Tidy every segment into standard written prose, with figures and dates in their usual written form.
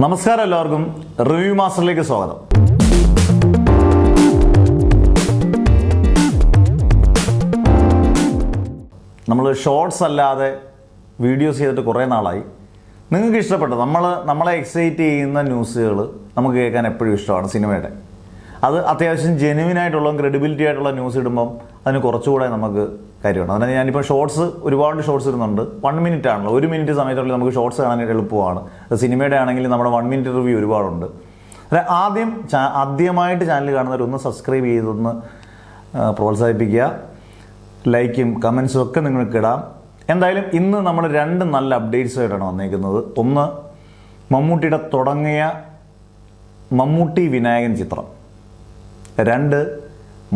നമസ്കാരം, എല്ലാവർക്കും റിവ്യൂ മാസ്റ്ററിലേക്ക് സ്വാഗതം. നമ്മൾ ഷോർട്സ് അല്ലാതെ വീഡിയോസ് ചെയ്തിട്ട് കുറേ നാളായി. നിങ്ങൾക്ക് ഇഷ്ടപ്പെട്ട നമ്മളെ എക്സൈറ്റ് ചെയ്യുന്ന ന്യൂസുകൾ നമുക്ക് കേൾക്കാൻ എപ്പോഴും ഇഷ്ടമാണ്. സിനിമയുടെ അത് അത്യാവശ്യം ജെന്യുവിനായിട്ടുള്ള ക്രെഡിബിലിറ്റി ആയിട്ടുള്ള ന്യൂസ് ഇടുമ്പം അതിന് കുറച്ചുകൂടെ നമുക്ക് കാര്യമാണ്. അതിന് ഞാനിപ്പോൾ ഒരുപാട് ഷോർട്സ് ഇടുന്നുണ്ട്. 1 മിനിറ്റ് ആണല്ലോ, 1 മിനിറ്റ് സമയത്തുള്ളിൽ നമുക്ക് ഷോർട്സ് കാണാനായിട്ട് എളുപ്പമാണ്. സിനിമയുടെ ആണെങ്കിൽ നമ്മുടെ 1 മിനിറ്റ് റിവ്യൂ ഒരുപാടുണ്ട്. ആദ്യമായിട്ട് ചാനൽ കാണുന്നവരൊന്ന് സബ്സ്ക്രൈബ് ചെയ്തൊന്ന് പ്രോത്സാഹിപ്പിക്കുക. ലൈക്കും കമൻസും ഒക്കെ നിങ്ങൾക്ക് ഇടാം. എന്തായാലും ഇന്ന് നമ്മൾ 2 നല്ല അപ്ഡേറ്റ്സ് ആയിട്ടാണ് വന്നേക്കുന്നത്. ഒന്ന്, മമ്മൂട്ടിയുടെ തുടങ്ങിയ മമ്മൂട്ടി വിനായകൻ ചിത്രം. 2,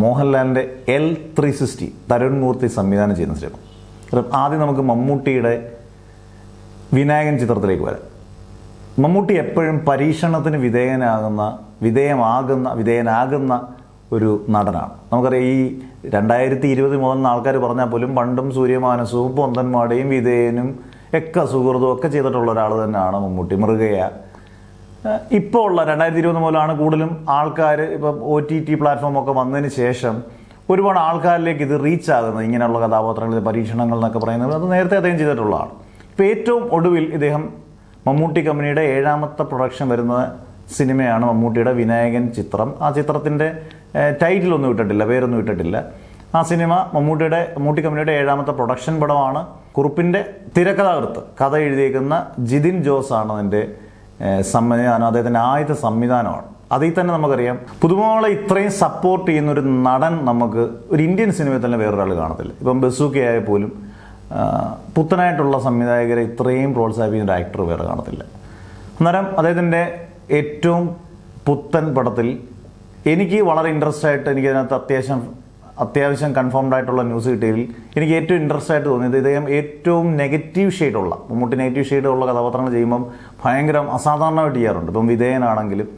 മോഹൻലാലിൻ്റെ L360 തരുൺ മൂർത്തി സംവിധാനം ചെയ്യുന്ന സിനിമ. ആദ്യം നമുക്ക് മമ്മൂട്ടിയുടെ വിനായകൻ ചിത്രത്തിലേക്ക് വരാം. മമ്മൂട്ടി എപ്പോഴും പരീക്ഷണത്തിന് വിധേയനാകുന്ന ഒരു നടനാണ്. നമുക്കറിയാം, ഈ 2020 മുതൽ ആൾക്കാർ പറഞ്ഞാൽ പോലും പണ്ടും സൂര്യമാനസവും പൊന്തന്മാടയും വിധേയനും ഒക്കെ സുഹൃത്തും ഒക്കെ ചെയ്തിട്ടുള്ള ഒരാൾ തന്നെയാണ് മമ്മൂട്ടി. മൃഗയ ഇപ്പോൾ ഉള്ള 2020 മുതലാണ് കൂടുതലും ആൾക്കാർ, ഇപ്പം OTT പ്ലാറ്റ്ഫോമൊക്കെ വന്നതിന് ശേഷം ഒരുപാട് ആൾക്കാരിലേക്ക് ഇത് റീച്ച് ആകുന്നത്. ഇങ്ങനെയുള്ള കഥാപാത്രങ്ങൾ, പരീക്ഷണങ്ങൾ എന്നൊക്കെ പറയുന്നത് അത് നേരത്തെ അദ്ദേഹം ചെയ്തിട്ടുള്ളതാണ്. ഇപ്പോൾ ഏറ്റവും ഒടുവിൽ ഇദ്ദേഹം മമ്മൂട്ടി കമ്പനിയുടെ 7ാമത്തെ പ്രൊഡക്ഷൻ വരുന്ന സിനിമയാണ് മമ്മൂട്ടിയുടെ വിനായകൻ ചിത്രം. ആ ചിത്രത്തിൻ്റെ ടൈറ്റിലൊന്നും ഇട്ടിട്ടില്ല, പേരൊന്നും ഇട്ടിട്ടില്ല. ആ സിനിമ മമ്മൂട്ടി കമ്പനിയുടെ 7ാമത്തെ പ്രൊഡക്ഷൻ പടമാണ്. കുറുപ്പിൻ്റെ തിരക്കഥാകൃത്ത്, കഥ എഴുതിയേക്കുന്ന ജിതിൻ ജോസ് ആണ് അതിൻ്റെ സംവിധാനം. അദ്ദേഹത്തിൻ്റെ ആദ്യത്തെ സംവിധാനമാണ്. അതിൽ തന്നെ നമുക്കറിയാം, പുതുമോളെ ഇത്രയും സപ്പോർട്ട് ചെയ്യുന്ന ഒരു നടൻ നമുക്ക് ഒരു ഇന്ത്യൻ സിനിമയിൽ തന്നെ വേറൊരാൾ കാണത്തില്ല. ഇപ്പം ബസൂക്കയായ പോലും പുത്തനായിട്ടുള്ള സംവിധായകരെ ഇത്രയും പ്രോത്സാഹിപ്പിക്കുന്ന ഒരു ആക്ടർ വേറെ കാണത്തില്ല. അന്നേരം അദ്ദേഹത്തിൻ്റെ ഏറ്റവും പുത്തൻ പടത്തിൽ എനിക്ക് വളരെ ഇൻട്രസ്റ്റ് ആയിട്ട്, എനിക്കതിനകത്ത് അത്യാവശ്യം കൺഫേംഡ് ആയിട്ടുള്ള ന്യൂസ് കിട്ടിയതിൽ എനിക്ക് ഏറ്റവും ഇൻട്രസ്റ്റ് ആയിട്ട് തോന്നിയത്, ഇദ്ദേഹം ഏറ്റവും മമ്മൂട്ടി നെഗറ്റീവ് ഷെയ്ഡുള്ള കഥാപാത്രങ്ങൾ ചെയ്യുമ്പം ഭയങ്കര അസാധാരണമായിട്ട് ചെയ്യാറുണ്ട്. ഇപ്പം വിധേയനാണെങ്കിലും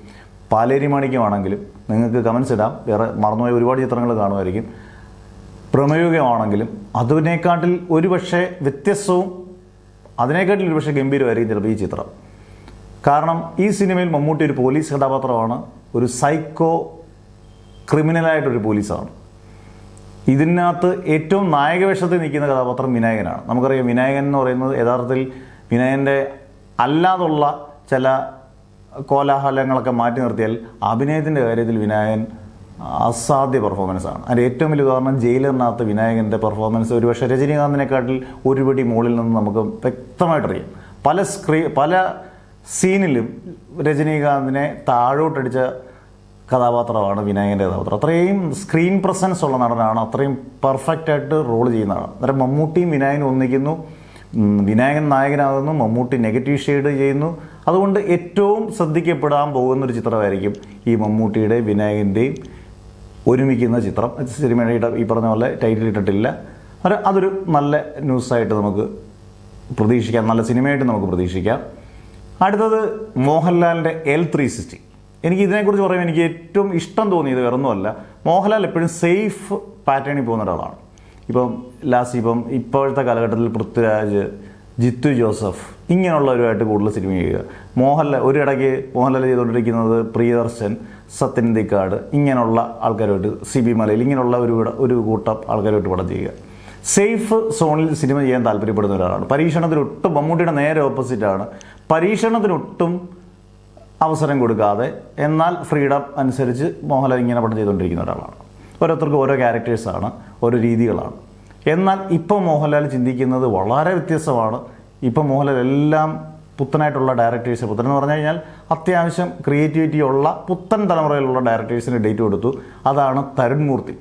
പാലേരിമാണിക്യമാണെങ്കിലും നിങ്ങൾക്ക് കമൻസ് ഇടാം. വേറെ മറന്നുപോയ ഒരുപാട് ചിത്രങ്ങൾ കാണുമായിരിക്കും. പ്രമേയുകമാണെങ്കിലും അതിനേക്കാട്ടിൽ ഒരുപക്ഷെ വ്യത്യസ്തവും അതിനേക്കാട്ടിൽ ഒരുപക്ഷെ ഗംഭീരമായിരിക്കും ചിലപ്പോൾ ഈ ചിത്രം. കാരണം ഈ സിനിമയിൽ മമ്മൂട്ടി ഒരു പോലീസ് കഥാപാത്രമാണ്, ഒരു സൈക്കോ ക്രിമിനലായിട്ടൊരു പോലീസാണ്. ഇതിനകത്ത് ഏറ്റവും നായകവേഷത്തിൽ നിൽക്കുന്ന കഥാപാത്രം വിനായകനാണ്. നമുക്കറിയാം, വിനായകൻ എന്ന് പറയുന്നത് യഥാർത്ഥത്തിൽ വിനായകൻ്റെ അല്ലാതുള്ള ചില കോലാഹലങ്ങളൊക്കെ മാറ്റി നിർത്തിയാൽ അഭിനയത്തിൻ്റെ കാര്യത്തിൽ വിനായകൻ അസാധ്യ പെർഫോമൻസാണ്. അതിൻ്റെ ഏറ്റവും വലിയ ഉദാഹരണം ജയിലറിനകത്ത് വിനായകൻ്റെ പെർഫോമൻസ് ഒരുപക്ഷെ രജനീകാന്തിനെക്കാട്ടിൽ ഒരുപടി മുകളിൽ നിന്ന് നമുക്ക് വ്യക്തമായിട്ടറിയാം. പല സീനിലും രജനീകാന്തിനെ താഴോട്ടടിച്ച കഥാപാത്രമാണ് വിനായകൻ്റെ കഥാപാത്രം. അത്രയും സ്ക്രീൻ പ്രസൻസ് ഉള്ള നടനാണ്, അത്രയും പെർഫെക്റ്റായിട്ട് റോൾ ചെയ്യുന്നതാണ്. അന്നേരം മമ്മൂട്ടിയും വിനായകനും ഒന്നിക്കുന്നു, വിനായകൻ നായകനാകുന്നു, മമ്മൂട്ടി നെഗറ്റീവ് ഷെയ്ഡ് ചെയ്യുന്നു. അതുകൊണ്ട് ഏറ്റവും ശ്രദ്ധിക്കപ്പെടാൻ പോകുന്നൊരു ചിത്രമായിരിക്കും ഈ മമ്മൂട്ടിയുടെ വിനായകൻ്റെയും ഒരുമിക്കുന്ന ചിത്രം. സിനിമയുടെ ഈ പറഞ്ഞ പോലെ ടൈറ്റിൽ ഇട്ടിട്ടില്ല. അതൊരു നല്ല ന്യൂസായിട്ട് നമുക്ക് പ്രതീക്ഷിക്കാം, നല്ല സിനിമയായിട്ട് നമുക്ക് പ്രതീക്ഷിക്കാം. അടുത്തത് മോഹൻലാലിൻ്റെ L360. എനിക്ക് ഇതിനെക്കുറിച്ച് പറയുമ്പോൾ എനിക്ക് ഏറ്റവും ഇഷ്ടം തോന്നിയത് വേറൊന്നുമല്ല, മോഹൻലാൽ എപ്പോഴും സേഫ് പാറ്റേണിൽ പോകുന്ന ഒരാളാണ്. ഇപ്പം ഇപ്പോഴത്തെ കാലഘട്ടത്തിൽ പൃഥ്വിരാജ്, ജിത്തു ജോസഫ് ഇങ്ങനെയുള്ളവരുമായിട്ട് കൂടുതൽ സിനിമ ചെയ്യുക. ഒരിടയ്ക്ക് മോഹൻലാൽ ചെയ്തുകൊണ്ടിരിക്കുന്നത് പ്രിയദർശൻ, സത്യൻ ദിക്കാട് ഇങ്ങനെയുള്ള ആൾക്കാരുമായിട്ട്, CB മലയിൽ ഇങ്ങനെയുള്ള ഒരു കൂട്ടം ആൾക്കാരുമായിട്ട് പടം ചെയ്യുക. സേഫ് സോണിൽ സിനിമ ചെയ്യാൻ താല്പര്യപ്പെടുന്ന ഒരാളാണ്. പരീക്ഷണത്തിനൊട്ടും മമ്മൂട്ടിയുടെ നേരെ ഓപ്പോസിറ്റാണ്. പരീക്ഷണത്തിനൊട്ടും അവസരം കൊടുക്കാതെ എന്നാൽ ഫ്രീഡം അനുസരിച്ച് മോഹൻലാൽ ഇങ്ങനെ പടം ചെയ്തുകൊണ്ടിരിക്കുന്ന ഒരാളാണ്. ഓരോരുത്തർക്കും ഓരോ ക്യാരക്ടേഴ്സാണ്, ഓരോ രീതികളാണ്. എന്നാൽ ഇപ്പോൾ മോഹൻലാൽ ചിന്തിക്കുന്നത് വളരെ വ്യത്യസ്തമാണ്. ഇപ്പം മോഹൻലാൽ എല്ലാം പുത്തനായിട്ടുള്ള ഡയറക്ടേഴ്സ്, പുത്തൻ എന്ന് പറഞ്ഞു കഴിഞ്ഞാൽ അത്യാവശ്യം ക്രിയേറ്റിവിറ്റി ഉള്ള പുത്തൻ തലമുറയിലുള്ള ഡയറക്ടേഴ്സിന് ഡേറ്റ് കൊടുത്തു. അതാണ് തരുൺ മൂർത്തി.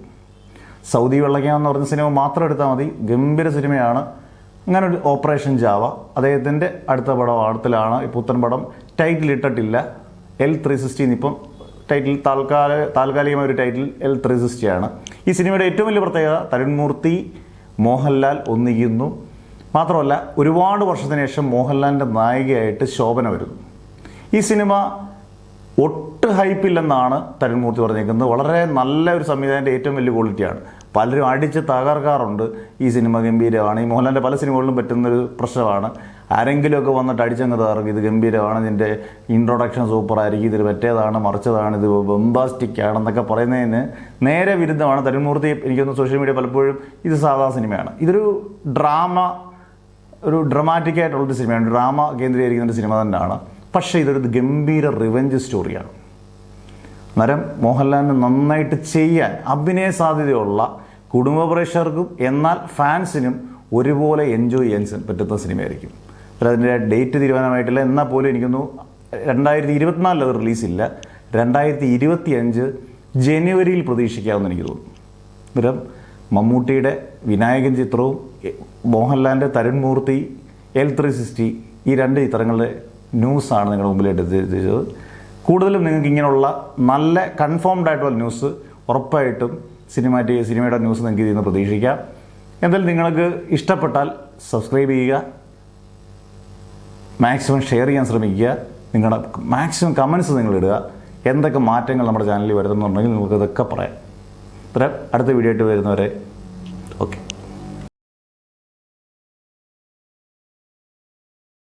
സൗദി വെള്ളയ്ക്ക എന്ന് പറഞ്ഞ സിനിമ മാത്രം എടുത്താൽ മതി, ഗംഭീര സിനിമയാണ്. അങ്ങനെ ഒരു ഓപ്പറേഷൻ ജാവ അദ്ദേഹത്തിൻ്റെ അടുത്ത പടത്തിലാണ്. ഈ പുത്തൻ പടം ടൈറ്റിൽ ഇട്ടിട്ടില്ല, L360 ഇപ്പം ടൈറ്റിൽ താൽക്കാലികമായ ഒരു ടൈറ്റിൽ L360 ആണ്. ഈ സിനിമയുടെ ഏറ്റവും വലിയ പ്രത്യേകത തരുൺ മൂർത്തി, മോഹൻലാൽ ഒന്നിക്കുന്നു. മാത്രമല്ല, ഒരുപാട് വർഷത്തിന് ശേഷം മോഹൻലാലിൻ്റെ നായികയായിട്ട് ശോഭന വരുന്നു. ഈ സിനിമ ഒട്ടും ഹൈപ്പില്ലെന്നാണ് തരുൺ മൂർത്തി പറഞ്ഞേക്കുന്നത്. വളരെ നല്ല ഒരു സംവിധാനത്തിൻ്റെ ഏറ്റവും വലിയ ക്വാളിറ്റിയാണ്. പലരും അടിച്ച് തകർക്കാറുണ്ട്. ഈ സിനിമ ഗംഭീരമാണ്. ഈ മോഹൻലാലിൻ്റെ പല സിനിമകളിലും പറ്റുന്നൊരു പ്രശ്നമാണ്. ആരെങ്കിലുമൊക്കെ വന്നിട്ട് അടിച്ചങ്ങ് തകർക്കും, ഇത് ഗംഭീരമാണ്, ഇതിൻ്റെ ഇൻട്രൊഡക്ഷൻ സൂപ്പറായിരിക്കും, ഇതിൽ മറ്റേതാണ് മറിച്ചതാണ്, ഇത് ബൊംബാസ്റ്റിക് ആണെന്നൊക്കെ പറയുന്നതിന് നേരെ വിരുദ്ധമാണ്. തരുൺമൂർത്തി എനിക്കൊന്ന് സോഷ്യൽ മീഡിയ പലപ്പോഴും ഇത് സാധാ സിനിമയാണ്, ഇതൊരു ഒരു ഡ്രമാറ്റിക്കായിട്ടുള്ളൊരു സിനിമയാണ്, ഡ്രാമ കേന്ദ്രീകരിക്കുന്ന ഒരു സിനിമ തന്നെയാണ്. പക്ഷേ ഇതൊരു ഗംഭീര റിവെഞ്ച് സ്റ്റോറിയാണ്. അന്നേരം മോഹൻലാലിന് നന്നായിട്ട് ചെയ്യാൻ അഭിനയ സാധ്യതയുള്ള കുടുംബ പ്രേക്ഷകർക്കും എന്നാൽ ഫാൻസിനും ഒരുപോലെ എൻജോയ് ചെയ്യാൻ പറ്റുന്ന സിനിമയായിരിക്കും. അതിൻ്റെ ഡേറ്റ് തീരുമാനമായിട്ടില്ല, എന്നാൽ പോലും എനിക്കൊന്നു 2024 അത് റിലീസില്ല, 2025 ജനുവരിയിൽ പ്രതീക്ഷിക്കാമെന്ന് എനിക്ക് തോന്നുന്നു. അന്നേരം മമ്മൂട്ടിയുടെ വിനായകൻ ചിത്രവും മോഹൻലാലിൻ്റെ തരുൺമൂർത്തി L360 ഈ 2 ചിത്രങ്ങളുടെ ന്യൂസാണ് നിങ്ങളുടെ മുമ്പിലായിട്ട് എത്തിച്ചത്. കൂടുതലും നിങ്ങൾക്ക് ഇങ്ങനെയുള്ള നല്ല കൺഫേംഡ് ആയിട്ടുള്ള ന്യൂസ് ഉറപ്പായിട്ടും സിനിമയുടെ ന്യൂസ് നിങ്ങൾക്ക് ഇതിൽ നിന്ന് പ്രതീക്ഷിക്കാം. എന്തായാലും നിങ്ങൾക്ക് ഇഷ്ടപ്പെട്ടാൽ സബ്സ്ക്രൈബ് ചെയ്യുക, മാക്സിമം ഷെയർ ചെയ്യാൻ ശ്രമിക്കുക, നിങ്ങളുടെ മാക്സിമം കമൻസ് നിങ്ങൾ ഇടുക. എന്തൊക്കെ മാറ്റങ്ങൾ നമ്മുടെ ചാനലിൽ വരുന്നുണ്ടെങ്കിൽ നിങ്ങൾക്ക് ഇതൊക്കെ പറയാം. അടുത്ത വീഡിയോ ആയിട്ട് വരുന്നവരെ ഓക്കെ.